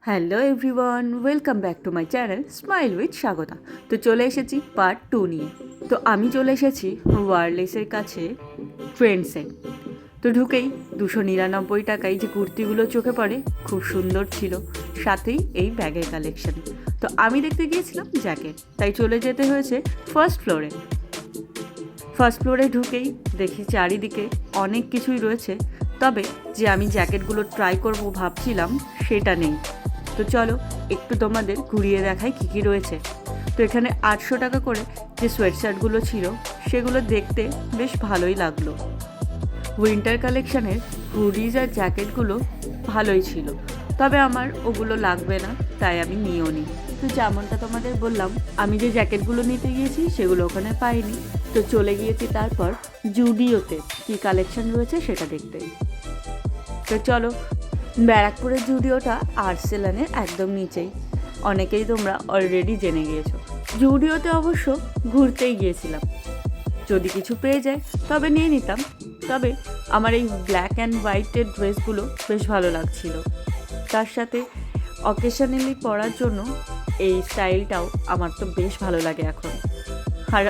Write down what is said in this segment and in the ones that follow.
Hello everyone, welcome back to my channel smile with Swagata. তো চলে এসেছি পার্ট 2 নিয়ে। তো আমি চলে এসেছি ওয়ারলেসের কাছে ট্রেন্ডসে। তো ঢুকেই 299 টাকায় যে কুর্তিগুলো চোখে পড়ে খুব সুন্দর ছিল, সাথেই এই ব্যাগের কালেকশন। তো আমি দেখতে গিয়েছিলাম জ্যাকেট, তাই চলে যেতে হয়েছে ফার্স্ট ফ্লোরে। ফার্স্ট ফ্লোরে ঢুকেই দেখি চারিদিকে অনেক কিছুই রয়েছে, তবে যে আমি জ্যাকেটগুলো ট্রাই করব ভাবছিলাম সেটা নেই। তো চলো একটু তোমাদের ঘুরিয়ে দেখাই কী কী রয়েছে। তো এখানে 800 টাকা করে যে সোয়েটশার্টগুলো ছিল সেগুলো দেখতে বেশ ভালোই লাগলো। উইন্টার কালেকশানের হুডিজ আর জ্যাকেটগুলো ভালোই ছিল, তবে আমার ওগুলো লাগবে না, তাই আমি নিয়েও নিই। তো যেমনটা তোমাদের বললাম, আমি যে জ্যাকেটগুলো নিতে গিয়েছি সেগুলো ওখানে পাইনি, তো চলে গিয়েছি তারপর জুডিওতে কী কালেকশন রয়েছে সেটা দেখতে। তো চলো, ব্যারাকপুরের জুডিওটা আর্সেলানের একদম নিচেই, অনেকেই তোমরা অলরেডি জেনে গিয়েছো। জুডিওতে অবশ্য ঘুরতেই গিয়েছিলাম, যদি কিছু পেয়ে যায় তবে নিয়ে নিতাম। তবে আমার এই ব্ল্যাক অ্যান্ড হোয়াইটের ড্রেসগুলো বেশ ভালো লাগছিল, তার সাথে অকেশনালি পরার জন্য এই স্টাইলটাও আমার তো বেশ ভালো লাগে এখন। আর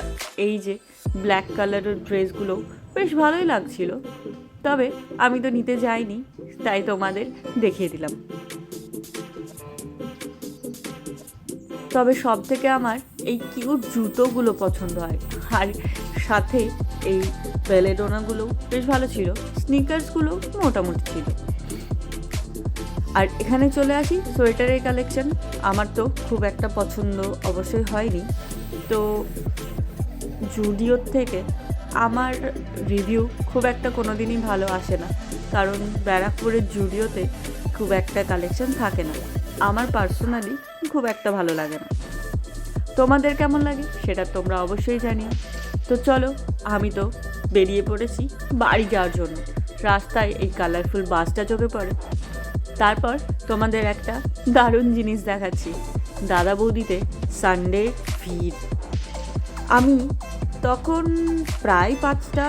এই যে ব্ল্যাক কালারের ড্রেসগুলোও বেশ ভালোই লাগছিল, তবে আমি তো নিতে যাইনি, তাই তোমাদের দেখিয়ে দিলাম। তবে সব থেকে আমার এই কিউট জুতোগুলো পছন্দ হয়, আর সাথে এই বেলেডোনাগুলো বেশ ভালো ছিল, স্নিকার্সগুলো মোটামুটি ছিল। আর এখানে চলে আসি সোয়েটারের কালেকশন। আমার তো খুব একটা পছন্দ অবশ্যই হয়নি, তো জুডিওর থেকে আমার রিভিউ খুব একটা কোনো দিনই ভালো আসে না, কারণ ব্যারাকপুরের জুডিওতে খুব একটা কালেকশন থাকে না। আমার পার্সোনালি খুব একটা ভালো লাগে না। তোমাদের কেমন লাগে সেটা তোমরা অবশ্যই জানিও। তো চলো, আমি তো বেরিয়ে পড়েছি বাড়ি যাওয়ার জন্য। রাস্তায় এই কালারফুল বাসটা চোখে পড়ে, তারপর তোমাদের একটা দারুণ জিনিস দেখাচ্ছি। দাদা বৌদিতে সানডে ভিড়। আমি তখন প্রায় 5টা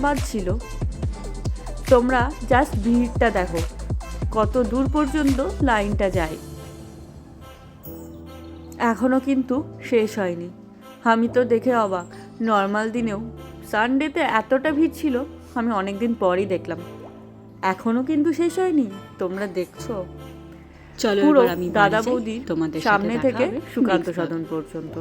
বাজছিল, তোমরা জাস্ট ভিড়টা দেখো, কত দূর পর্যন্ত লাইনটা যায়। এখনও কিন্তু শেষ হয়নি। আমি তো দেখে অবাক, নর্মাল দিনেও সানডেতে এতটা ভিড় ছিল আমি অনেক দিন পরই দেখলাম। এখনও কিন্তু শেষ হয়নি, তোমরা দেখছো চলো পুরো এবার আমি দাদা বৌদির তোমাদের সামনে থেকে সুকান্ত সদন পর্যন্ত।